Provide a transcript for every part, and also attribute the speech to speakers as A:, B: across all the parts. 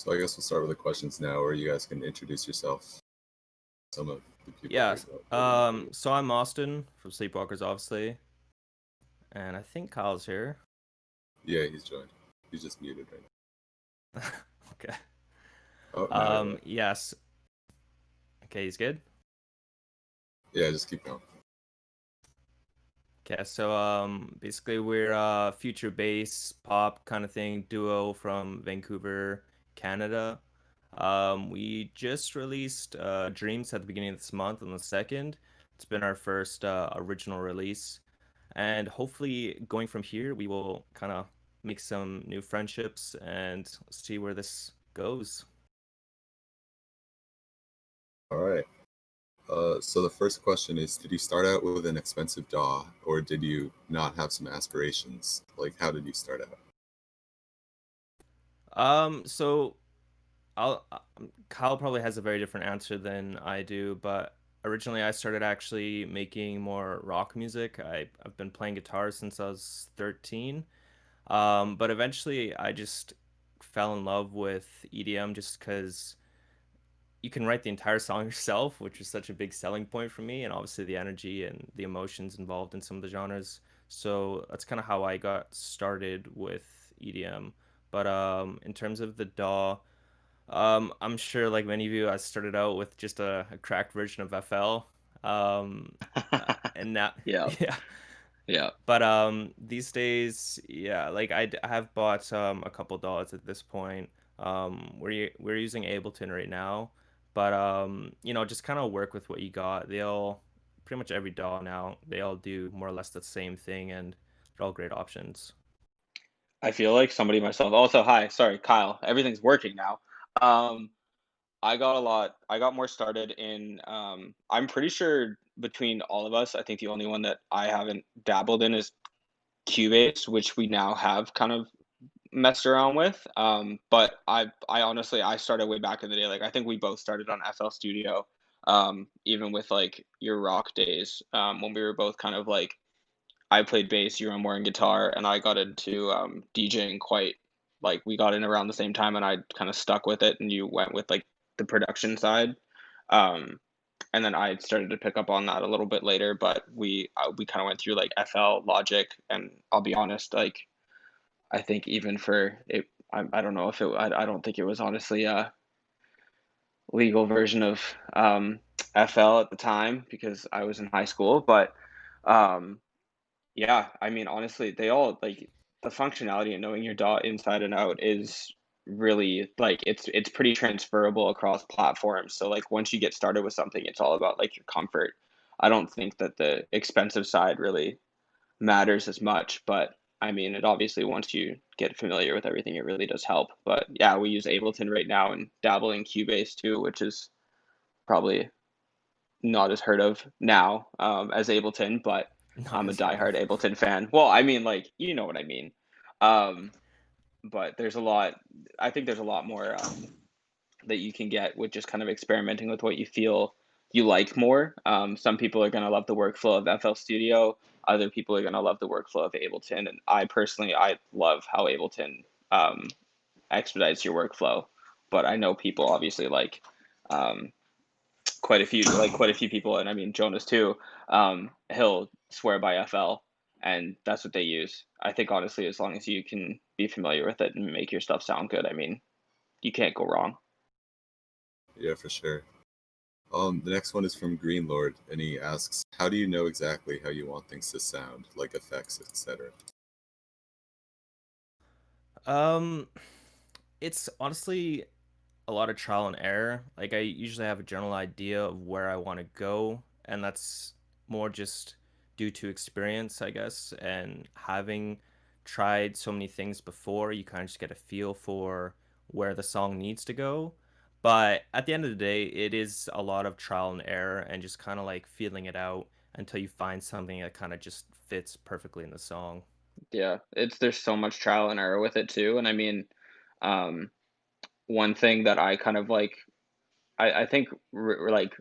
A: So I guess we'll start with the questions now, where you guys can introduce yourself. Some of the people
B: Yeah.
A: here that didn't know you.
B: So I'm Austin from Sleepwalkers, obviously, and I think Kyle's here.
A: Yeah, he's joined. He's just muted right
B: Okay.
A: now. Oh, now yeah.
B: Yes. Okay, he's good.
A: Yeah, just keep going.
B: Okay, so basically we're a future bass pop kind of thing duo from Vancouver, Canada. We just released Dreams at the beginning of this month on the 2nd. It's been our first original release. And hopefully, going from here, we will kind of make some new friendships and see where this goes.
A: All right. So the first question is, did you start out with an expensive DAW, or did you not have some aspirations? Like, how did you start out?
B: So Kyle probably has a very different answer than I do, but originally I started actually making more rock music. I've been playing guitar since I was 13. But eventually I just fell in love with EDM just because you can write the entire song yourself, which is such a big selling point for me, and obviously the energy and the emotions involved in some of the genres. So that's kind of how I got started with EDM. But in terms of the DAW, I'm sure, like many of you, I started out with just a cracked version of FL, and now,
C: Yeah,
B: yeah.
C: yeah.
B: But these days, yeah, like I have bought a couple DAWs at this point. We're using Ableton right now, but just kind of work with what you got. They all pretty much every DAW now, they all do more or less the same thing, and they're all great options.
C: I feel like somebody myself. Also, hi, sorry, Kyle. Everything's working now. Um, I got more started in. I'm pretty sure between all of us, I think the only one that I haven't dabbled in is Cubase, which we now have kind of messed around with. But I honestly, I started way back in the day. Like I think we both started on FL Studio. Even with like your rock days, when we were both kind of like I played bass, you were more in guitar, and I got into DJing quite like we got in around the same time, and I kind of stuck with it, and you went with like the production side. Um, and then I started to pick up on that a little bit later, but we kind of went through like FL Logic, and I'll be honest, like I think even for it, I don't know if it, I don't think it was honestly a legal version of FL at the time because I was in high school, but um, yeah, I mean, honestly, they all like the functionality and knowing your dot inside and out is really like it's pretty transferable across platforms. So like once you get started with something, it's all about like your comfort. I don't think that the expensive side really matters as much, but I mean, it obviously once you get familiar with everything, it really does help. But yeah, we use Ableton right now and dabble in Cubase too, which is probably not as heard of now as Ableton, but
B: Not
C: I'm a
B: as heard of.
C: diehard Ableton fan. Well, I mean, like you know what I mean. Um, but there's a lot. I think there's a lot more that you can get with just kind of experimenting with what you feel you like more. Some people are gonna love the workflow of FL Studio. Other people are gonna love the workflow of Ableton. And I personally, I love how Ableton um, expedites your workflow. But I know people obviously like um, quite a few people, and I mean Jonas too. He'll swear by FL, and that's what they use. I think honestly, as long as you can be familiar with it and make your stuff sound good, I mean, you can't go wrong.
A: Yeah, for sure. The next one is from Green Lord, and he asks, "How do you know exactly how you want things to sound, like effects, etc.?"
B: Um, it's honestly a lot of trial and error. Like I usually have a general idea of where I want to go, and that's more just due to experience, I guess, and having tried so many things before, you kind of just get a feel for where the song needs to go. But at the end of the day, it is a lot of trial and error and just kind of like feeling it out until you find something that kind of just fits perfectly in the song.
C: Yeah, it's there's so much trial and error with it too, and I mean, um, one thing that I kind of like, I think like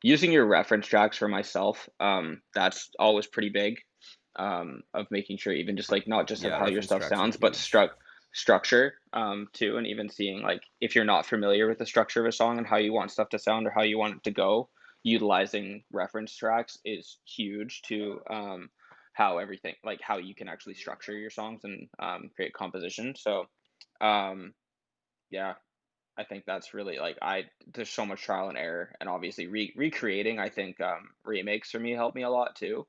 C: using your reference tracks for myself, that's always pretty big. Of making sure even just like not just of
B: Yeah,
C: how your
B: reference
C: stuff
B: tracks are
C: sounds, but
B: huge.
C: structure too, and even seeing like if you're not familiar with the structure of a song and how you want stuff to sound or how you want it to go, utilizing reference tracks is huge to how everything like how you can actually structure your songs and create composition. So um, yeah, I think that's really like I there's so much trial and error, and obviously recreating. I think remakes for me help me a lot too.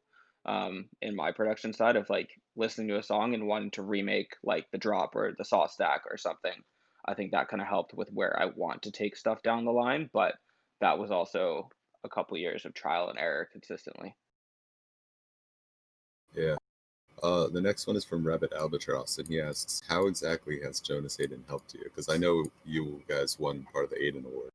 C: In my production side of like listening to a song and wanting to remake like the drop or the saw stack or something. I think that kind of helped with where I want to take stuff down the line, but that was also a couple years of trial and error consistently.
A: Yeah. The next one is from Rabbit Albatross, and he asks, "How exactly has Jonas Aden helped you?" Because I know you guys won part of the Aden Award.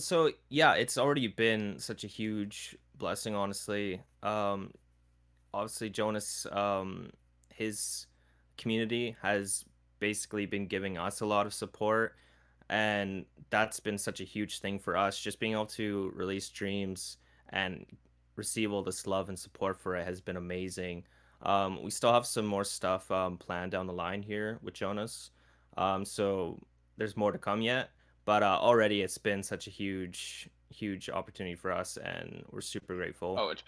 B: So yeah, it's already been such a huge blessing, honestly. Obviously Jonas, his community has basically been giving us a lot of support, and that's been such a huge thing for us. Just being able to release streams and receive all this love and support for it has been amazing. We still have some more stuff planned down the line here with Jonas, so there's more to come yet. But already it's been such a huge opportunity for us, and we're super grateful.
C: Oh, it's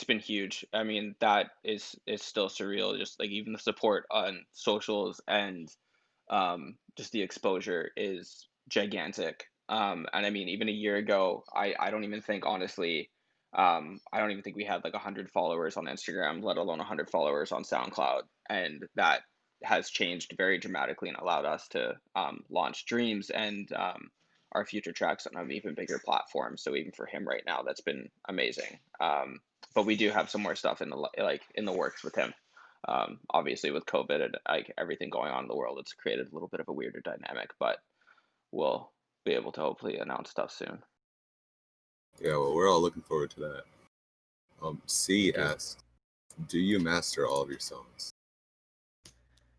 C: been huge. I mean, that is still surreal. Just like even the support on socials and just the exposure is gigantic. And I mean, even a year ago, I don't even think honestly, I don't even think we had like 100 followers on Instagram, let alone 100 followers on SoundCloud, and that has changed very dramatically and allowed us to launch Dreams and our future tracks on an even bigger platform. So even for him right now, that's been amazing. But we do have some more stuff in the like in the works with him. Obviously, with COVID and like everything going on in the world, it's created a little bit of a weirder dynamic. But we'll be able to hopefully announce stuff soon.
A: Yeah, well, we're all looking forward to that. C
B: Thank you.
A: asks, "Do you master all of your songs?"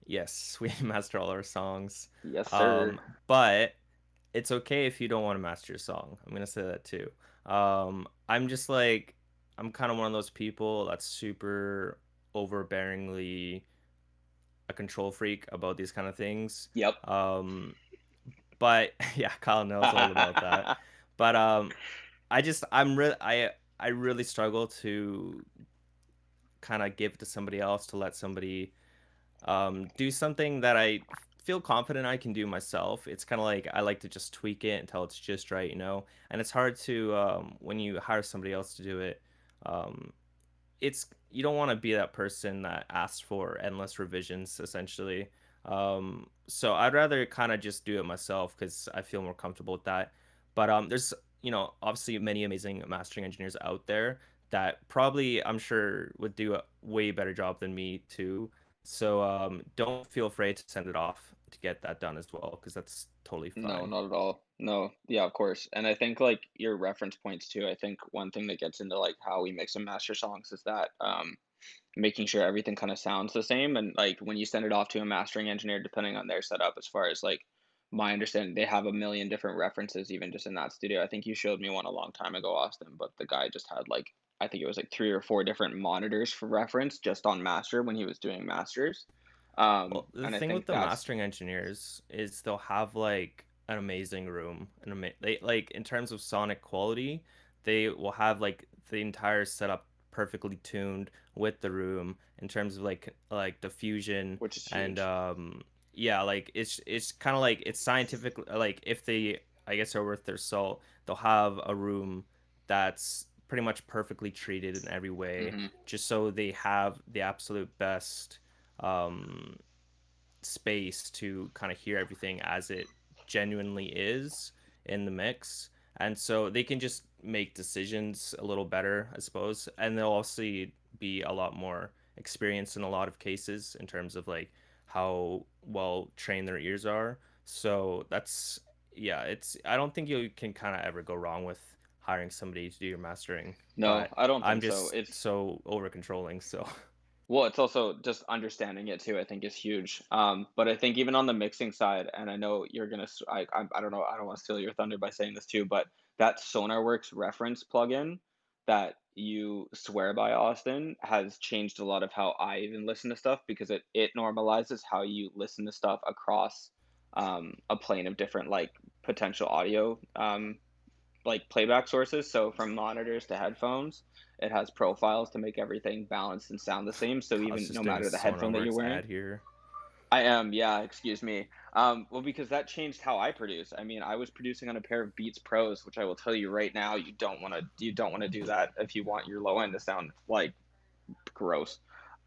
B: Yes, we master all our songs.
C: Yes, sir.
B: Um, but it's okay if you don't want to master your song. I'm gonna say that too. I'm just like I'm kind of one of those people that's super overbearingly a control freak about these kind of things.
C: Yep.
B: Um, but yeah, Kyle knows all about that. But I really struggle to kind of give to somebody else to let somebody do something that I feel confident I can do myself. It's kind of like I like to just tweak it until it's just right, you know. And it's hard to when you hire somebody else to do it. Um, it's you don't want to be that person that asks for endless revisions, essentially. So I'd rather kind of just do it myself because I feel more comfortable with that. But there's obviously many amazing mastering engineers out there that probably I'm sure would do a way better job than me too. So don't feel afraid to send it off to get that done as well, because that's totally
C: No,
B: fine.
C: not at all. No, yeah, of course. And I think like your reference points too. I think one thing that gets into like how we mix and master songs is that making sure everything kind of sounds the same. And like when you send it off to a mastering engineer, depending on their setup, as far as like my understanding, they have a million different references even just in that studio. I think you showed me one a long time ago, Austin, but the guy just had like I think it was like 3 or 4 different monitors for reference just on master when he was doing masters.
B: Well, the
C: And I
B: thing with
C: think
B: the
C: that's
B: mastering engineers is they'll have like an amazing room, they like in terms of sonic quality, they will have like the entire setup perfectly tuned with the room in terms of like diffusion
C: which is
B: and
C: huge.
B: yeah, like it's kind of like it's scientific. Like if they, I guess, are worth their salt, they'll have a room that's pretty much perfectly treated in every way,
C: Hmm.
B: just so they have the absolute best um, space to kind of hear everything as it genuinely is in the mix. And so they can just make decisions a little better, I suppose. And they'll also be a lot more experienced in a lot of cases in terms of like how well trained their ears are. So that's, yeah, it's, I don't think you can kind of ever go wrong with hiring somebody to do your mastering,
C: No,
B: but
C: I don't
B: I'm
C: think so.
B: just
C: It's
B: so over controlling. So
C: Well, it's also just understanding it too, I think is huge. But I think even on the mixing side, and I know you're gonna, I don't know, I don't want to steal your thunder by saying this too, but that SonarWorks reference plugin that you swear by, Austin, has changed a lot of how I even listen to stuff because it normalizes how you listen to stuff across a plane of different like potential audio like playback sources. So from monitors to headphones, it has profiles to make everything balanced and sound the same. So
B: Kyle's
C: even no
B: just doing a
C: matter the headphone that you're
B: SonarWorks
C: wearing,
B: ad here.
C: I am, yeah, excuse me. Well, because that changed how I produce. I mean, I was producing on a pair of Beats Pros, which I will tell you right now, you don't want to do that if you want your low end to sound like gross.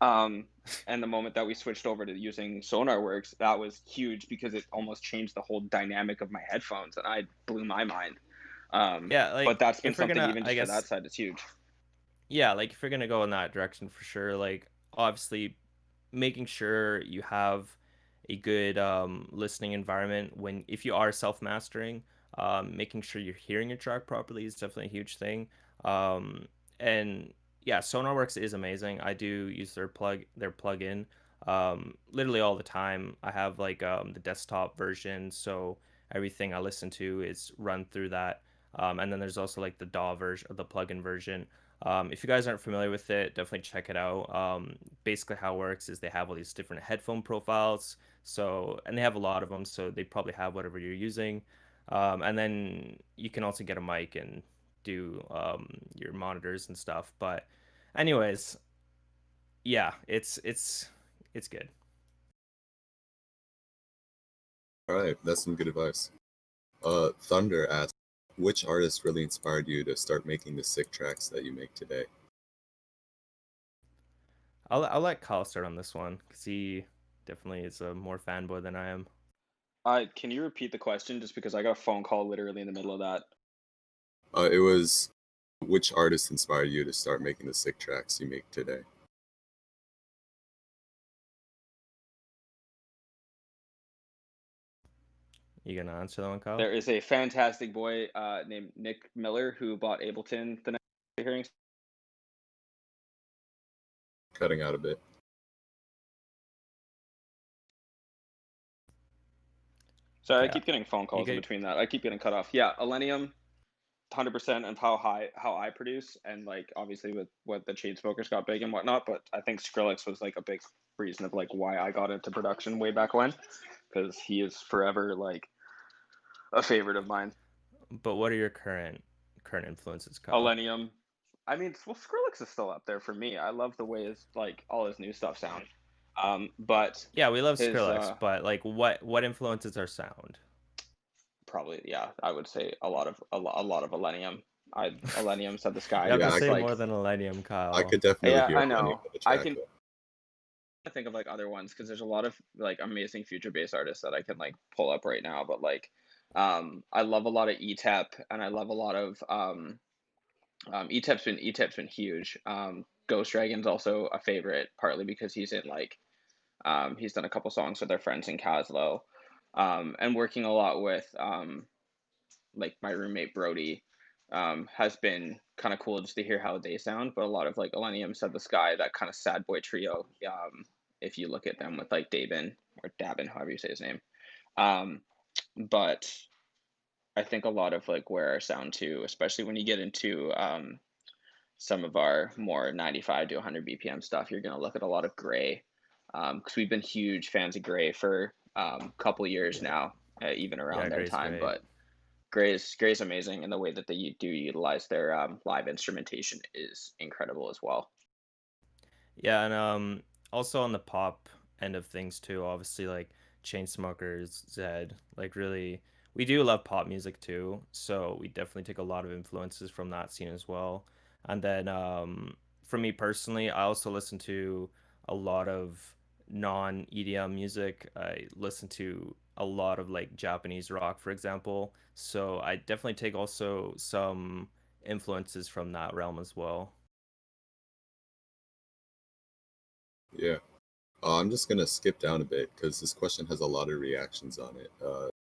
C: Um, and the moment that we switched over to using SonarWorks, that was huge because it almost changed the whole dynamic of my headphones, and I blew my mind.
B: Yeah,
C: But
B: like
C: that's been
B: if we're
C: something
B: gonna,
C: even
B: I
C: just for that
B: guess,
C: side is huge.
B: yeah, like if you're gonna go in that direction for sure, like obviously making sure you have a good listening environment when if you are self-mastering, making sure you're hearing your track properly is definitely a huge thing. Um, and yeah, SonarWorks is amazing. I do use their plugin literally all the time. I have like the desktop version, so everything I listen to is run through that. And then there's also like the DAW version, the plugin version. If you guys aren't familiar with it, definitely check it out. Basically, how it works is they have all these different headphone profiles. So, and they have a lot of them, so they probably have whatever you're using. And then you can also get a mic and do your monitors and stuff. But, anyways, yeah, it's good.
A: All right, that's some good advice. Thunder asked, which artist really inspired you to start making the sick tracks that you make today?
B: I'll let Kyle start on this one because he definitely is a more fanboy than I am.
C: Can you repeat the question just because I got a phone call literally in the middle of that?
A: It was, which artist inspired you to start making the sick tracks you make today?
B: You gonna answer that one, Kyle?
C: There is a fantastic boy named Nick Miller who bought Ableton the next hearings.
A: Cutting out a bit.
C: Sorry, I
B: Yeah,
C: keep getting phone
B: you
C: calls in
B: get
C: between that. I keep getting cut off. Yeah, Millennium, 100% of how I produce, and like obviously with what the Chainsmokers got big and whatnot. But I think Skrillex was like a big reason of like why I got into production way back when, because he is forever like a favorite of mine.
B: But what are your current influences, Kyle?
C: Millennium. I mean, well, Skrillex is still up there for me. I love the way his like all his new stuff sound. But
B: Yeah, we love
C: his
B: Skrillex, but like what influences our sound?
C: probably, yeah, I would say a lot of Millennium. Millennium said the
B: You
C: sky
B: have to
A: Yeah,
C: was
B: say
C: like,
B: more than Millennium,
A: I
B: Kyle.
A: could definitely
C: yeah,
A: hear
C: I
A: Millennium
C: know.
A: on the
C: I
A: track.
C: can think of like other ones because there's a lot of like amazing future bass artists that I can like pull up right now. But like, I love a lot of ETEP and I love a lot of ETEP's been huge. Ghost Dragon's also a favorite, partly because he's in like he's done a couple songs with their friends in Caslow, and working a lot with like my roommate Brody has been kind of cool just to hear how they sound. But a lot of like Millennium Said the Sky, that kind of sad boy trio. If you look at them with like Dabin or Dabin, however you say his name. Um, but I think a lot of like where our sound to, especially when you get into some of our more 95 to 100 BPM stuff, you're going to look at a lot of Gray because we've been huge fans of Gray for a couple years
B: Yeah,
C: now, even
B: yeah,
C: around their
B: Gray's
C: time.
B: great.
C: But Gray's amazing, and the way that they do utilize their live instrumentation is incredible as well.
B: Yeah, and also on the pop end of things too, obviously like Chainsmokers, Zed, like really we do love pop music too, so we definitely take a lot of influences from that scene as well. And then for me personally, I also listen to a lot of non-EDM music. I listen to a lot of like Japanese rock, for example. So I definitely take also some influences from that realm as well.
A: Yeah. I'm just gonna skip down a bit because this question has a lot of reactions on it.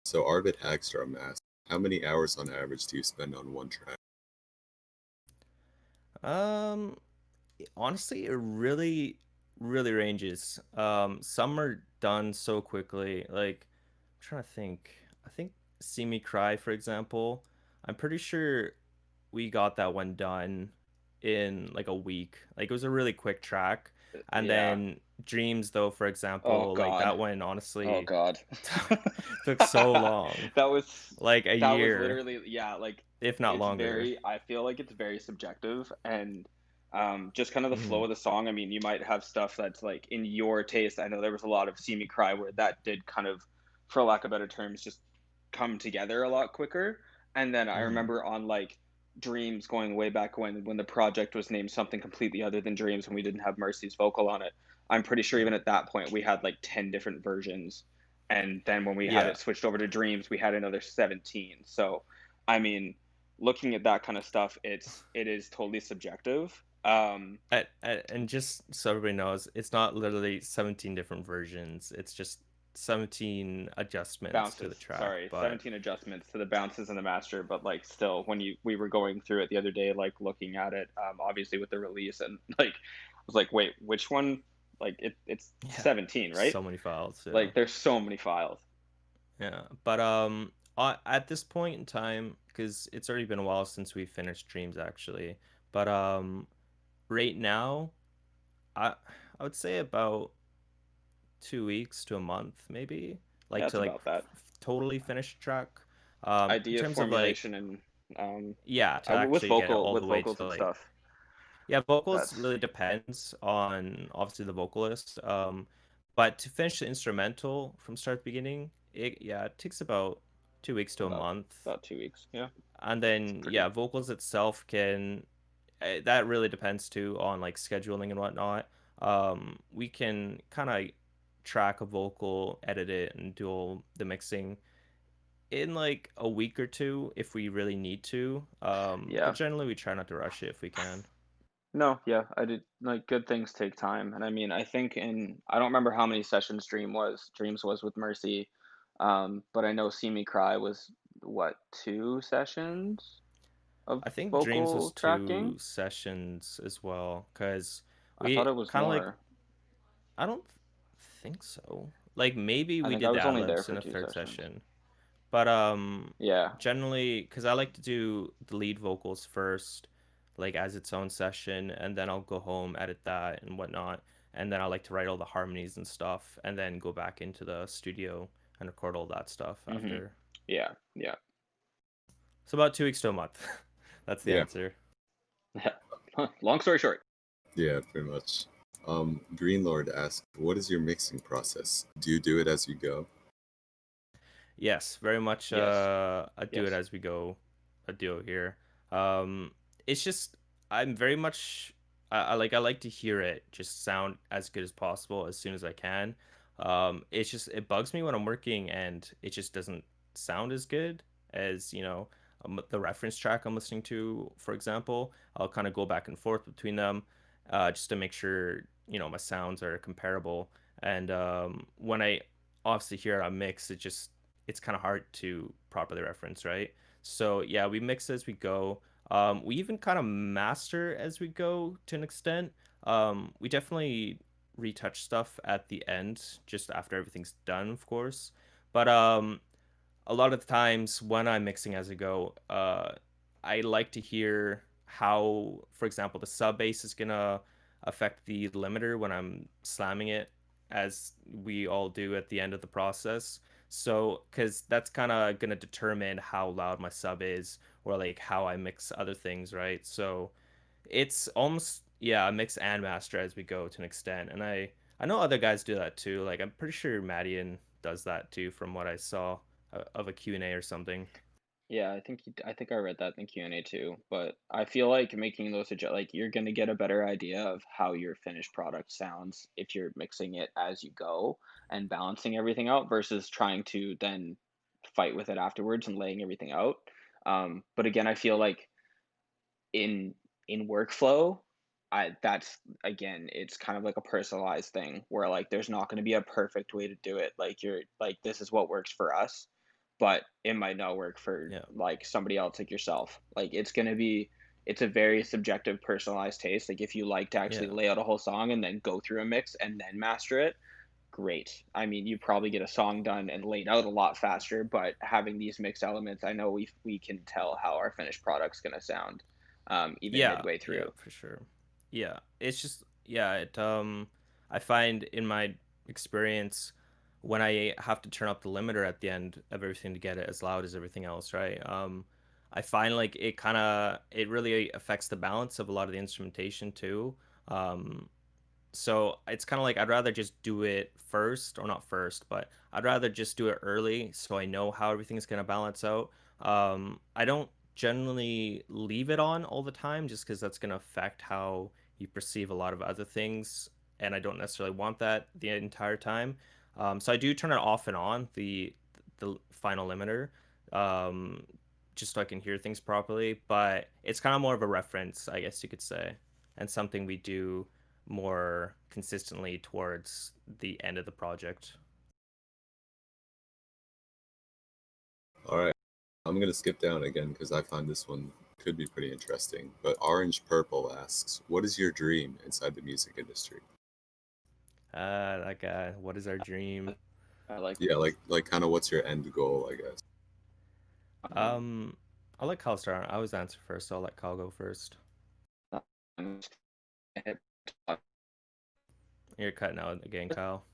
A: So Arvid Hagstrom asked, how many hours on average do you spend on one track?
B: Um, Honestly, it really ranges. Some are done so quickly. Like, I'm trying to think. I think See Me Cry, for example. I'm pretty sure we got that one done in like a week. Like it was a really quick track. And
C: Yeah.
B: then Dreams though, for
C: Oh
B: example, like
C: God.
B: that one
C: Oh
B: honestly
C: God.
B: took so long.
C: That was
B: Like a
C: that was
B: year,
C: literally, yeah, like
B: if not
C: it's
B: longer.
C: very, I feel like it's very subjective, and just kind of the
B: Hmm.
C: flow of the song. I mean, you might have stuff that's like in your taste. I know there was a lot of See Me Cry where that did kind of, for lack of better terms, just come together a lot quicker. And then I
B: Hmm.
C: remember on like Dreams, going way back when the project was named something completely other than Dreams, when we didn't have Mercy's vocal on it. I'm pretty sure
B: Yeah.
C: even at that point we had like 10 different versions, and then when we had
B: Yeah.
C: it switched over to Dreams, we had another 17. So I mean, looking at that kind of stuff, it is totally subjective.
B: And just so everybody knows, it's not literally 17 different versions. It's just 17 adjustments to the
C: Bounces,
B: track.
C: sorry,
B: But
C: 17 adjustments to the bounces and the master, but like still, when you we were going through it the other day, like looking at it, obviously with the release, and like I was like, wait, which one? Like it's
B: yeah,
C: 17, right?
B: so many files. Yeah.
C: Like there's so many files.
B: Yeah. But at this point in time, because it's already been a while since we finished Dreams actually. But right now, I I would say about 2 weeks to a month, maybe, like
C: Yeah,
B: to
C: it's
B: like
C: about that.
B: totally finish a track. In
C: Idea
B: terms of like,
C: formulation and
B: yeah, to
C: with
B: actually get it all
C: with
B: the way
C: vocals
B: to
C: and
B: like,
C: stuff.
B: yeah, vocals
C: That's
B: really depends on obviously the vocalist. But to finish the instrumental from start to beginning, it takes about 2 weeks to a
C: about
B: month.
C: 2 weeks. Yeah,
B: And
C: it's
B: then
C: pretty.
B: yeah, vocals itself can that really depends too on like scheduling and whatnot. We can kind of track a vocal, edit it, and do all the mixing in like a week or two if we really need to. But
C: Yeah.
B: generally, we try not to rush it if we can.
C: No, yeah, I did, like, good things take time, and I mean, I think I don't remember how many sessions Dreams was with Mercy, but I know See Me Cry was, what, 2 sessions of
B: I think Dreams was
C: vocal tracking?
B: 2 sessions as well, because
C: I thought
B: we
C: it was
B: kind of like,
C: more.
B: I don't think so. Like maybe
C: I
B: we
C: think I
B: did the
C: was
B: ad
C: only there
B: libs
C: for
B: in a
C: 2
B: third
C: sessions.
B: session. But
C: Yeah.
B: generally, because I like to do the lead vocals first, like as its own session, and then I'll go home, edit that and whatnot, and then I like to write all the harmonies and stuff, and then go back into the studio and record all that stuff
C: Mhm.
B: after.
C: Yeah, yeah.
B: So about 2 weeks to a month. That's the
A: Yeah,
B: answer.
C: Long story short.
A: yeah, pretty much. Green Lord asked, "What is your mixing process? Do you do it as you go?"
B: Yes, very much
C: Yes,
B: a do it
C: yes.
B: as we go a duo here. Um it's just I'm very much I like to hear it just sound as good as possible as soon as I can. It's just it bugs me when I'm working and it just doesn't sound as good as, the reference track I'm listening to, for example. I'll kind of go back and forth between them just to make sure, my sounds are comparable. And when I obviously hear a mix, it's kind of hard to properly reference, right? So yeah, we mix as we go. We even kind of master as we go to an extent. We definitely retouch stuff at the end, just after everything's done, of course. But a lot of the times when I'm mixing as I go, I like to hear how, for example, the sub bass is gonna affect the limiter when I'm slamming it, as we all do at the end of the process. So, because that's kind of gonna determine how loud my sub is, or like how I mix other things, right? So, it's almost yeah, a mix and master as we go to an extent, and I know other guys do that too. Like I'm pretty sure Madian does that too, from what I saw of a QnA or something.
C: Yeah, I think I read that in QnA too, but I feel like making those like you're gonna get a better idea of how your finished product sounds if you're mixing it as you go and balancing everything out versus trying to then fight with it afterwards and laying everything out. But again, I feel like in workflow, I that's again, it's kind of like a personalized thing where like there's not going to be a perfect way to do it. Like you're like this is what works for us, but it might not work for
B: Yeah,
C: like somebody else like yourself. Like it's a very subjective personalized taste. Like if you like to actually
B: yeah,
C: lay out a whole song and then go through a mix and then master it, great. I mean, you probably get a song done and laid out a lot faster, but having these mixed elements, I know we can tell how our finished product's going to sound even midway
B: Yeah,
C: through.
B: for sure. Yeah, it's just it I find in my experience when I have to turn up the limiter at the end of everything to get it as loud as everything else, right? I find like it really affects the balance of a lot of the instrumentation too. Um, so it's kind of like I'd rather just do it first, or not first, but I'd rather just do it early so I know how everything's going to balance out. I don't generally leave it on all the time just because that's going to affect how you perceive a lot of other things, and I don't necessarily want that the entire time. So I do turn it off and on, the final limiter, um, just so I can hear things properly. But it's kind of more of a reference, I guess you could say, and something we do more consistently towards the end of the project.
A: All right, I'm gonna skip down again because I find this one could be pretty interesting. But Orange Purple asks, "What is your dream inside the music industry?"
B: That guy. What is our dream?
C: I like
A: Yeah, like kind of what's your end goal, I guess.
B: Um, I'll let Kyle start. I always answer first, so I'll let Kyle go first.
C: um,
B: You're cutting out again, Kyle.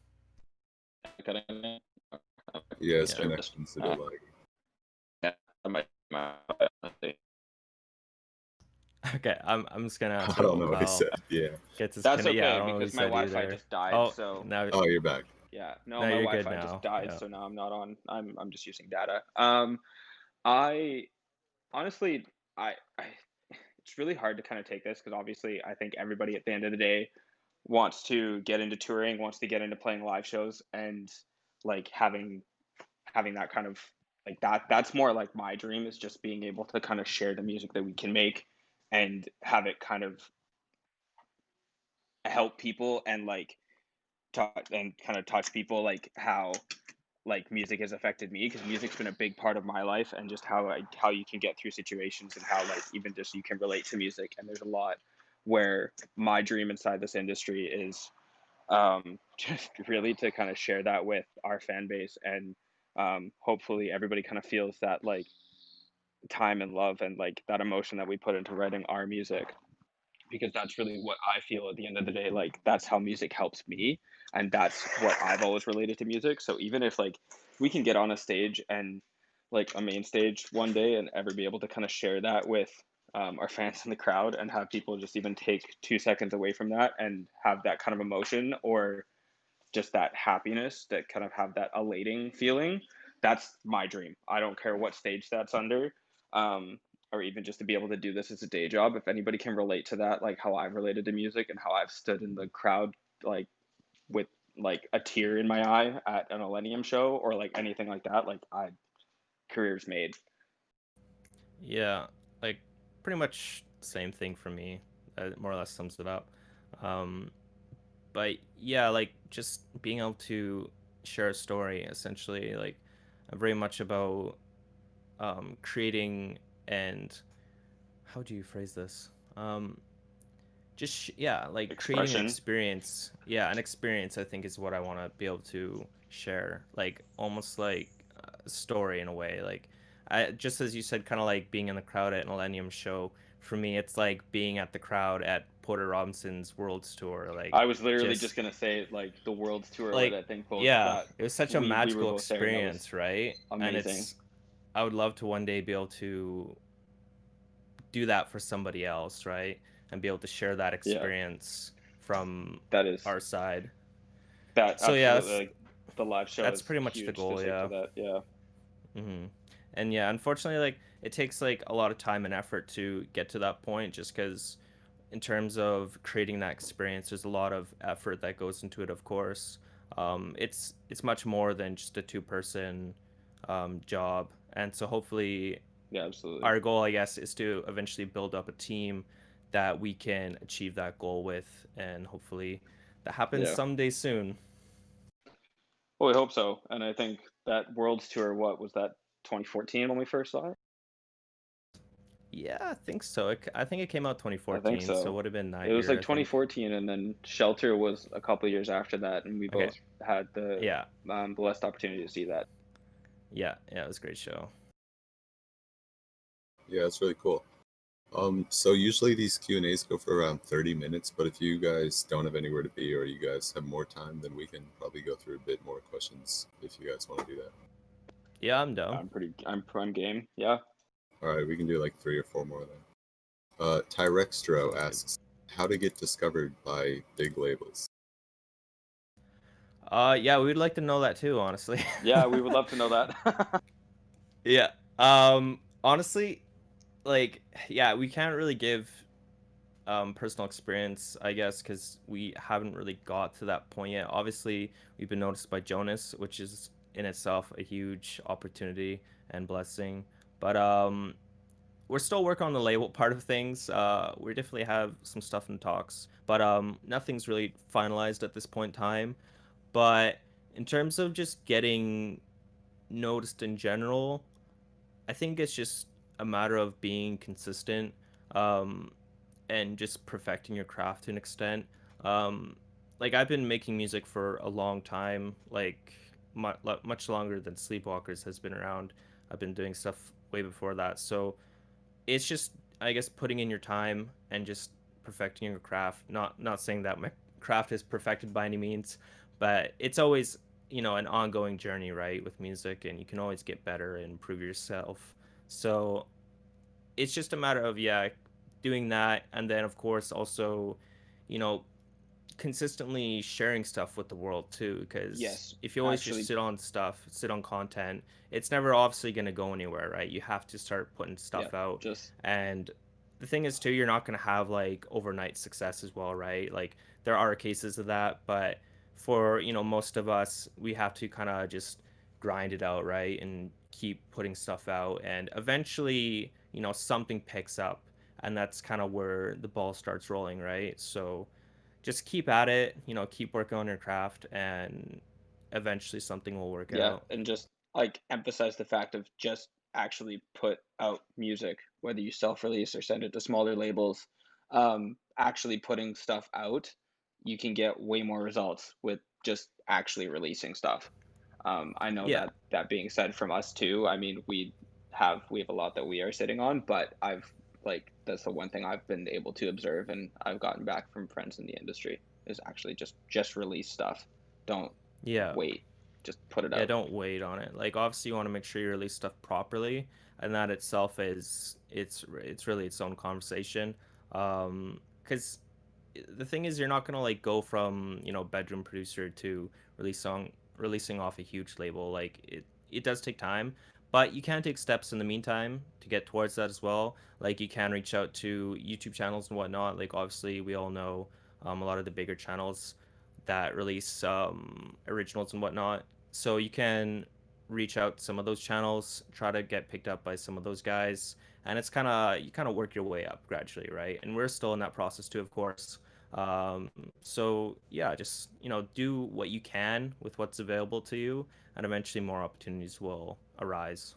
A: Yeah, his
B: Yeah.
A: connection's a bit like.
B: Okay, I'm just gonna
A: I
B: answer
A: don't
B: while
A: know what he
B: Kyle
A: said. Yeah.
B: gets his
C: That's
B: Yeah, I
C: okay
B: don't know what he
C: because my
B: said
C: Wi-Fi
B: either.
C: just died.
B: Oh,
C: So
B: now
A: Oh, you're back.
C: yeah, no,
B: no,
C: my
B: you're good
C: Wi-Fi just
B: now.
C: died.
B: Yeah.
C: So now I'm not on. I'm just using data. I honestly, I it's really hard to kind of take this because obviously I think everybody at the end of the day wants to get into touring, wants to get into playing live shows, and like having that kind of like that's more like my dream, is just being able to kind of share the music that we can make and have it kind of help people and like talk and kind of touch people, like how like music has affected me, because music's been a big part of my life, and just how you can get through situations, and how like even just you can relate to music. And there's a lot where my dream inside this industry is just really to kind of share that with our fan base, and hopefully everybody kind of feels that like time and love and like that emotion that we put into writing our music, because that's really what I feel at the end of the day. Like that's how music helps me, and that's what I've always related to music. So even if like we can get on a stage and like a main stage one day and ever be able to kind of share that with our fans in the crowd, and have people just even take 2 seconds away from that and have that kind of emotion, or just that happiness, that kind of have that elating feeling, that's my dream. I don't care what stage that's under, um, or even just to be able to do this as a day job. If anybody can relate to that, like how I've related to music and how I've stood in the crowd, like with like a tear in my eye at an Millennium show, or like anything like that, like I career's made.
B: Yeah, like pretty much same thing for me. That more or less sums it up. Um, but yeah, like just being able to share a story, essentially, like I'm very much about creating, and how do you phrase this? Like creating an
C: Expression.
B: experience. Yeah, an experience, I think, is what I want to be able to share, like almost like a story in a way. Like just as you said, kind of like being in the crowd at an Millennium show. For me, it's like being at the crowd at Porter Robinson's World's Tour. Like
C: I was literally just
B: just
C: gonna say like the World's Tour, with
B: like
C: I think both
B: yeah,
C: that
B: it was such a
C: we were
B: magical
C: both there, and that was
B: experience, right? And
C: amazing.
B: it's I would love to one day be able to do that for somebody else, right? And be able to share that
C: Yeah,
B: experience from
C: that is
B: our side.
C: that
B: So yeah,
C: absolutely, like the live show
B: that's
C: is
B: pretty much the
C: huge
B: goal,
C: physique to
B: yeah.
C: that. Yeah.
B: And yeah, unfortunately, like it takes like a lot of time and effort to get to that point, just because in terms of creating that experience, there's a lot of effort that goes into it. Of course, it's much more than just a two-person job, and so hopefully
C: Yeah, absolutely.
B: our goal, I guess, is to eventually build up a team that we can achieve that goal with, and hopefully that happens
C: Yeah.
B: someday soon.
C: Well, we hope so. And I think that World's Tour, what was that, 2014 when we first saw it?
B: Yeah, I think so. I think it came out
C: I think
B: 2014, so it
C: so.
B: would have been
C: It
B: that
C: was
B: year,
C: like
B: I think.
C: 2014, and then Shelter was a couple years after that, and we
B: Okay.
C: both had
B: Yeah.
C: the blessed opportunity to see that.
B: Yeah. Yeah. It was a great show.
A: Yeah, it's really cool. So usually these Q&As go for around 30 minutes, but if you guys don't have anywhere to be or you guys have more time, then we can probably go through a bit more questions if you guys want to do that.
B: Yeah, I'm down.
C: I'm game. Yeah.
A: All right, we can do like 3 or 4 more then. Tyrextro
B: Sounds good.
A: asks, how to get discovered by big labels?
B: Yeah, we'd like to know that too, honestly.
C: Yeah, we would love to know that.
B: Yeah. Honestly, like, yeah, we can't really give personal experience, I guess, because we haven't really got to that point yet. Obviously, we've been noticed by Jonas, which is in itself a huge opportunity and blessing. But we're still working on the label part of things. We definitely have some stuff in talks, but nothing's really finalized at this point in time. But in terms of just getting noticed in general, I think it's just a matter of being consistent, um, and just perfecting your craft to an extent. Um, like I've been making music for a long time, like much longer than Sleepwalkers has been around. I've been doing stuff way before that, so it's just, I guess, putting in your time and just perfecting your craft. Not saying that my craft is perfected by any means, but it's always, an ongoing journey, right, with music, and you can always get better and improve yourself. So it's just a matter of, yeah, doing that, and then of course also, you know, consistently sharing stuff with the world too, because
C: Yes,
B: if you always just
C: actually,
B: sit on content, it's never obviously going to go anywhere, right? You have to start putting
C: yeah,
B: stuff out.
C: just
B: And the thing is too, you're not going to have like overnight success as well, right? Like there are cases of that, but for, most of us, we have to kind of just grind it out, right? And keep putting stuff out, and eventually, something picks up, and that's kind of where the ball starts rolling, right? So just keep at it, keep working on your craft, and eventually something will work
C: yeah,
B: out.
C: and just like emphasize the fact of just actually put out music, whether you self-release or send it to smaller labels. Actually putting stuff out, you can get way more results with just actually releasing stuff. I know
B: Yeah.
C: that that being said from us too, I mean, we have a lot that we are sitting on, but that's the one thing I've been able to observe and I've gotten back from friends in the industry is actually just release stuff. Don't
B: Yeah.
C: wait. Just put it
B: Yeah,
C: out.
B: don't wait on it. Like obviously you want to make sure you release stuff properly, and that itself is it's really its own conversation. Cuz the thing is, you're not going to like go from, bedroom producer to releasing off a huge label. Like it does take time, but you can take steps in the meantime to get towards that as well. Like you can reach out to YouTube channels and whatnot. Like obviously we all know, a lot of the bigger channels that release originals and whatnot. So you can reach out to some of those channels, try to get picked up by some of those guys, and it's you kind of work your way up gradually, right? And we're still in that process too, of course. So yeah, just, do what you can with what's available to you, and eventually more opportunities will arise.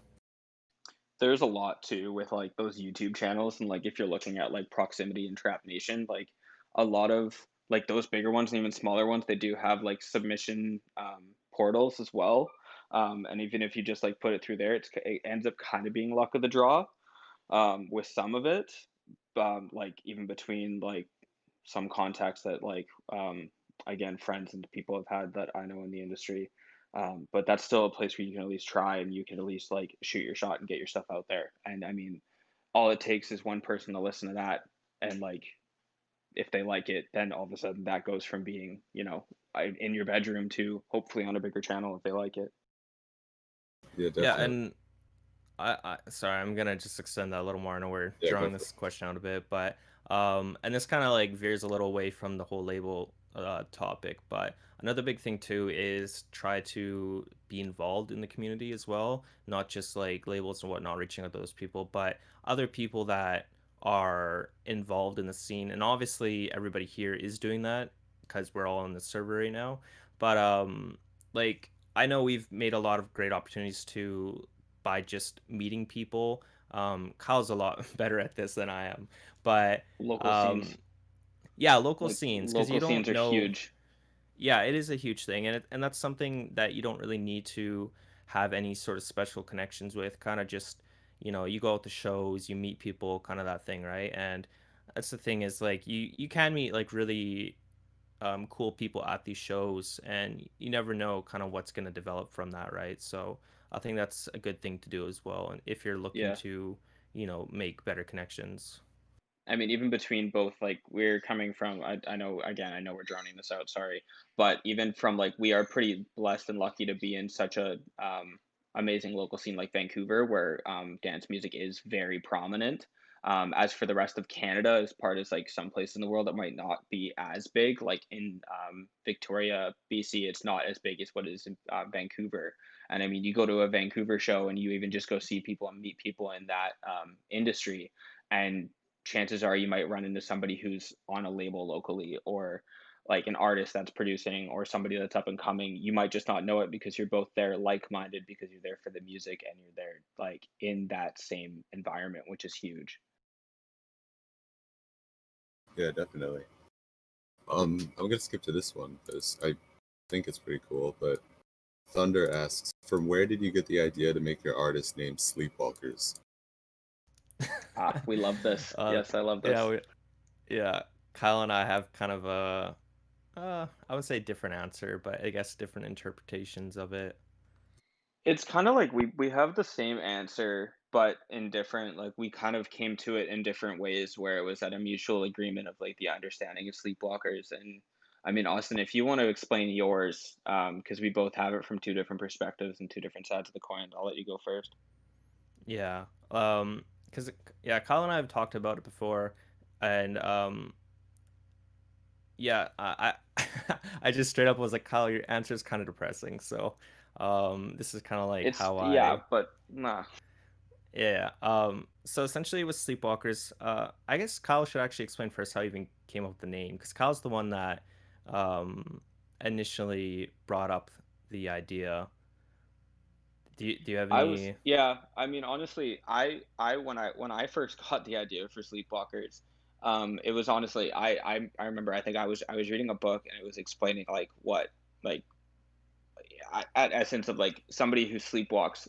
C: There's a lot too with like those YouTube channels and like if you're looking at like Proximity and Trap Nation, like a lot of like those bigger ones and even smaller ones, they do have like submission portals as well. And even if you just like put it through there, it ends up kind of being luck of the draw with some of it. Like even between like some contacts that again friends and people have had that I know in the industry. But that's still a place where you can at least try and you can at least like shoot your shot and get your stuff out there. And I mean, all it takes is one person to listen to that and like if they like it, then all of a sudden that goes from being in your bedroom to hopefully on a bigger channel if they like it.
A: Yeah,
B: Yeah,
A: definitely.
B: and sorry, I'm gonna just extend that a little more. I know we're
A: Yeah, go
B: drawing
A: for it.
B: this question out a bit, but and this kind of like veers a little away from the whole label topic. But another big thing too is try to be involved in the community as well, not just like labels and whatnot, reaching out to those people, but other people that are involved in the scene. And obviously, everybody here is doing that because we're all on the server right now. But like I know we've made a lot of great opportunities to by just meeting people. Kyle's a lot better at this than I am, but
C: Local
B: um,
C: scenes,
B: yeah, local
C: like
B: scenes, because you
C: local
B: don't
C: scenes are
B: know.
C: huge.
B: Yeah, it is a huge thing, and that's something that you don't really need to have any sort of special connections with. Kind of just, you go out to shows, you meet people, kind of that thing, right? And that's the thing is like you can meet like really cool people at these shows, and you never know kind of what's going to develop from that, right? So I think that's a good thing to do as well, and if you're looking
C: Yeah.
B: to make better connections.
C: I mean, even between both, like we're coming from, I know, again, I know we're drowning this out, sorry, but even from like, we are pretty blessed and lucky to be in such a amazing local scene like Vancouver, where dance music is very prominent. As for the rest of Canada, as part as like some places in the world that might not be as big, like in Victoria, BC, it's not as big as what is in Vancouver. And I mean, you go to a Vancouver show and you even just go see people and meet people in that industry. And chances are you might run into somebody who's on a label locally, or like an artist that's producing, or somebody that's up and coming. You might just not know it because you're both there like-minded, because you're there for the music and you're there like in that same environment, which is huge.
A: Yeah, definitely. I'm gonna skip to this one because I think it's pretty cool. But Thunder asks, "From where did you get the idea to make your artist name Sleepwalkers?"
C: We love this.
B: uh
C: Yes, I love
B: yeah
C: this.
B: yeah, Kyle and I have kind of a I would say different answer, but I guess different interpretations of it.
C: It's kind of like we have the same answer, but in different, like we kind of came to it in different ways, where it was at a mutual agreement of like the understanding of sleepwalkers. And I mean, Austin, if you want to explain yours, because we both have it from two different perspectives and two different sides of the coin, I'll let you go first.
B: Yeah. Because yeah, Kyle and I have talked about it before, and yeah, I just straight up was like, Kyle, your answer is kind of depressing. So, this is kind of like
C: It's
B: how
C: yeah,
B: I
C: but nah.
B: yeah. So essentially with Sleepwalkers, I guess Kyle should actually explain first how he even came up with the name, because Kyle's the one that um initially brought up the idea. Do you have
C: I was
B: any?
C: yeah, I mean, honestly, I when I first got the idea for Sleepwalkers, it was honestly I remember, I think I was reading a book and it was explaining like what, like at essence of like somebody who sleepwalks,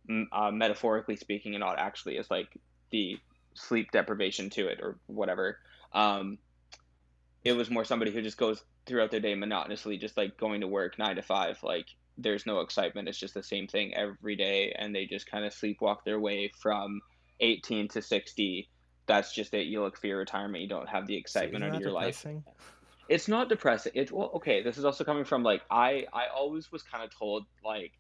C: metaphorically speaking, and not actually, is like the sleep deprivation to it or whatever. Um, it was more somebody who just goes throughout their day monotonously, just like going to work 9 to 5. Like there's no excitement. It's just the same thing every day, and they just kind of sleepwalk their way from 18 to 60. That's just it. You look for your retirement. You don't have the
B: See,
C: excitement
B: isn't
C: out of
B: that
C: your life.
B: depressing?
C: It's not depressing. It's, well, okay. This is also coming from like I always was kind of told like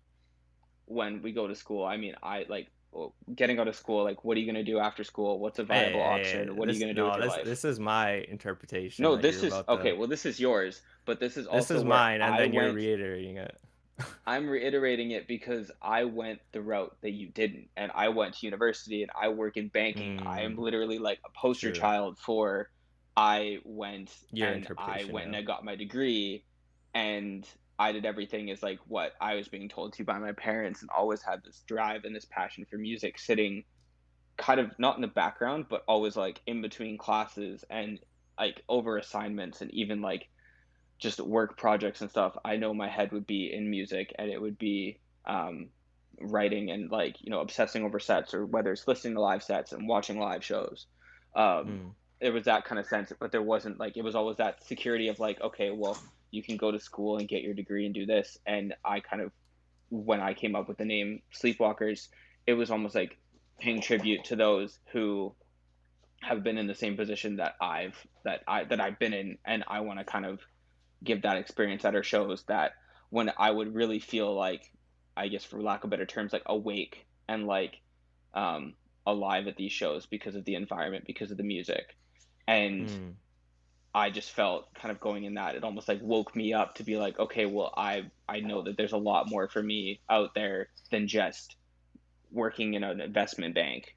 C: when we go to school. I mean, I like, well, getting out of school. Like, what are you gonna do after school? What's a
B: Hey,
C: viable
B: hey,
C: option? What are you
B: this
C: gonna do with
B: no,
C: your
B: this
C: life?
B: this is my interpretation
C: No,
B: that you're
C: this is
B: about
C: okay.
B: to.
C: Well, this is yours, but this is
B: This
C: also
B: is
C: where
B: mine, and
C: I
B: then you're
C: went.
B: reiterating it.
C: I'm reiterating it because I went the route that you didn't, and I went to university and I work in banking. I am
B: Mm,
C: literally like a poster
B: true.
C: child for
B: Your
C: I
B: interpretation,
C: went and
B: yeah.
C: I got my degree, and I did everything as like what I was being told to by my parents, and always had this drive and this passion for music sitting kind of not in the background, but always like in between classes and like over assignments and even like just work projects and stuff. I know my head would be in music, and it would be writing and like, obsessing over sets, or whether it's listening to live sets and watching live shows. Um,
B: Mm,
C: it was that kind of sense, but there wasn't like, it was always that security of like, okay, well, you can go to school and get your degree and do this. And I kind of, when I came up with the name Sleepwalkers, it was almost like paying tribute to those who have been in the same position that I've been in, and I want to kind of give that experience at our shows, that when I would really feel like, I guess for lack of better terms, like awake and like um, alive at these shows because of the environment, because of the music. And
B: mm,
C: I just felt kind of going in that, it almost like woke me up to be like, okay, well, I know that there's a lot more for me out there than just working in an investment bank,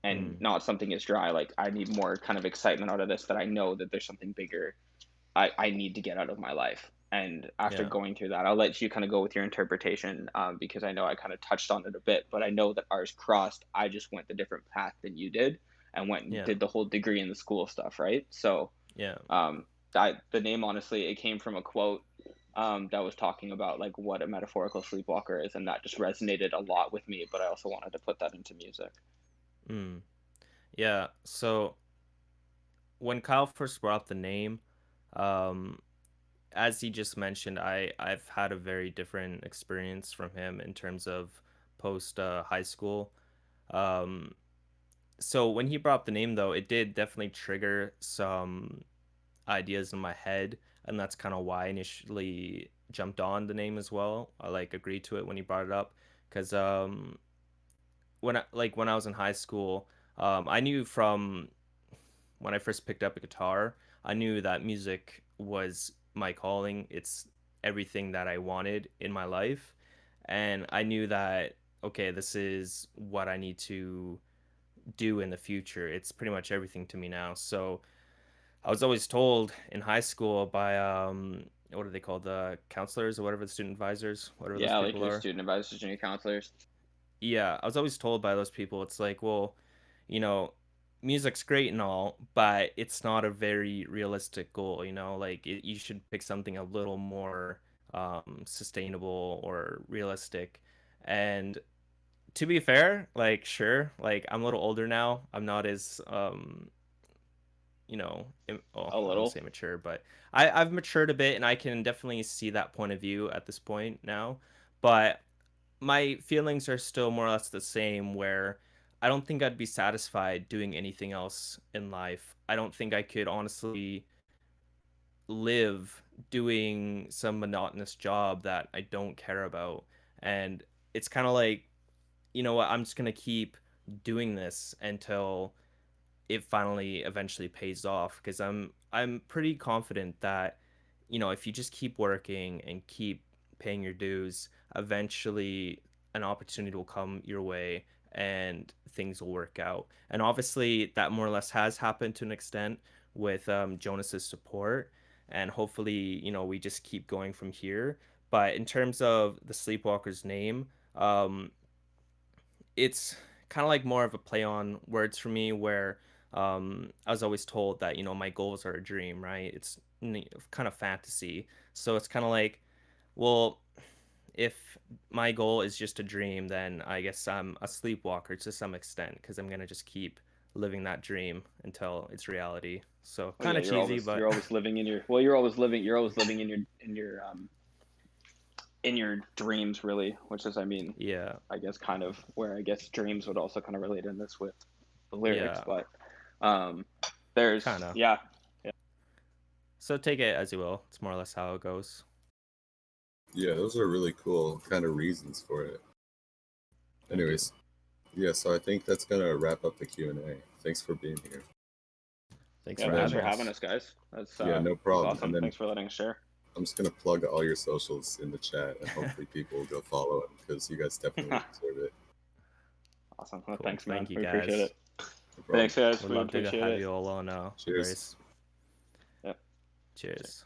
C: and
B: mm.
C: not something as dry. Like I need more kind of excitement out of this, that I know that there's something bigger I need to get out of my life. And after
B: Yeah,
C: going through that, I'll let you kind of go with your interpretation, because I know I kind of touched on it a bit, but I know that ours crossed. I just went the different path than you did, and went and
B: yeah,
C: did the whole degree in the school stuff, right? So
B: yeah.
C: the name, honestly, it came from a quote. that was talking about like what a metaphorical sleepwalker is, and that just resonated a lot with me. But I also wanted to put that into music.
B: Mm. Yeah. So when Kyle first brought up the name, um, as he just mentioned, I've had a very different experience from him in terms of post high school. Um, so when he brought up the name, though, it did definitely trigger some ideas in my head, and that's kind of why I initially jumped on the name as well. I like agreed to it when he brought it up because when I was in high school, I knew from when I first picked up a guitar, I knew that music was my calling. It's everything that I wanted in my life. And I knew that, okay, this is what I need to do in the future. It's pretty much everything to me now. So I was always told in high school by, what are they called? The counselors or whatever, the student advisors, whatever those
C: Yeah, like
B: people
C: your
B: are.
C: student advisors and your counselors.
B: Yeah, I was always told by those people, it's like, well, you know, music's great and all, but it's not a very realistic goal, like you should pick something a little more sustainable or realistic. And to be fair, like, sure, like I'm a little older now. I'm not as oh,
C: A
B: I don't
C: little.
B: say mature, but I've matured a bit, and I can definitely see that point of view at this point now. But my feelings are still more or less the same, where I don't think I'd be satisfied doing anything else in life. I don't think I could honestly live doing some monotonous job that I don't care about. And it's kind of like, you know what, I'm just going to keep doing this until it finally eventually pays off, because I'm pretty confident that, if you just keep working and keep paying your dues, eventually an opportunity will come your way and things will work out. And obviously that more or less has happened to an extent with Jonas's support, and hopefully, we just keep going from here. But in terms of the Sleepwalkers name, it's kind of like more of a play on words for me, where I was always told that, my goals are a dream, right? It's kind of fantasy. So it's kind of like, well, if my goal is just a dream, then I guess I'm a sleepwalker to some extent, because I'm going to just keep living that dream until it's reality. So
C: Oh
B: kind
C: yeah,
B: of cheesy,
C: you're
B: but
C: always living in your you're always living in your dreams, really, which is, I mean,
B: yeah,
C: I guess kind of where I guess dreams would also kind of relate in this with the lyrics.
B: yeah,
C: But um there's
B: kind of.
C: yeah.
B: So take it as you will. It's more or less how it goes.
A: Yeah, those are really cool kind of reasons for it.
B: Thank you.
A: Anyways, yeah, so I think that's gonna wrap up the Q&A. Thanks for being here.
B: Thanks
C: Yeah,
B: for
A: And
C: thanks
A: then,
C: for
B: having
C: having
B: us.
C: us, guys. That's
A: yeah, no
C: that's
A: problem. And
C: awesome.
A: then
C: Thanks for letting us share.
A: I'm just gonna plug all your socials in the chat, and hopefully people will go follow it because you guys definitely deserve it.
C: Awesome. Well,
B: Cool.
C: thanks, man.
B: Thank you,
C: We appreciate
B: guys.
C: it.
A: No problem.
C: Thanks, guys.
B: Would
C: We
B: love to
C: appreciate
B: have
C: it.
B: you all on
A: Cheers.
B: various.
C: Yep.
B: Cheers.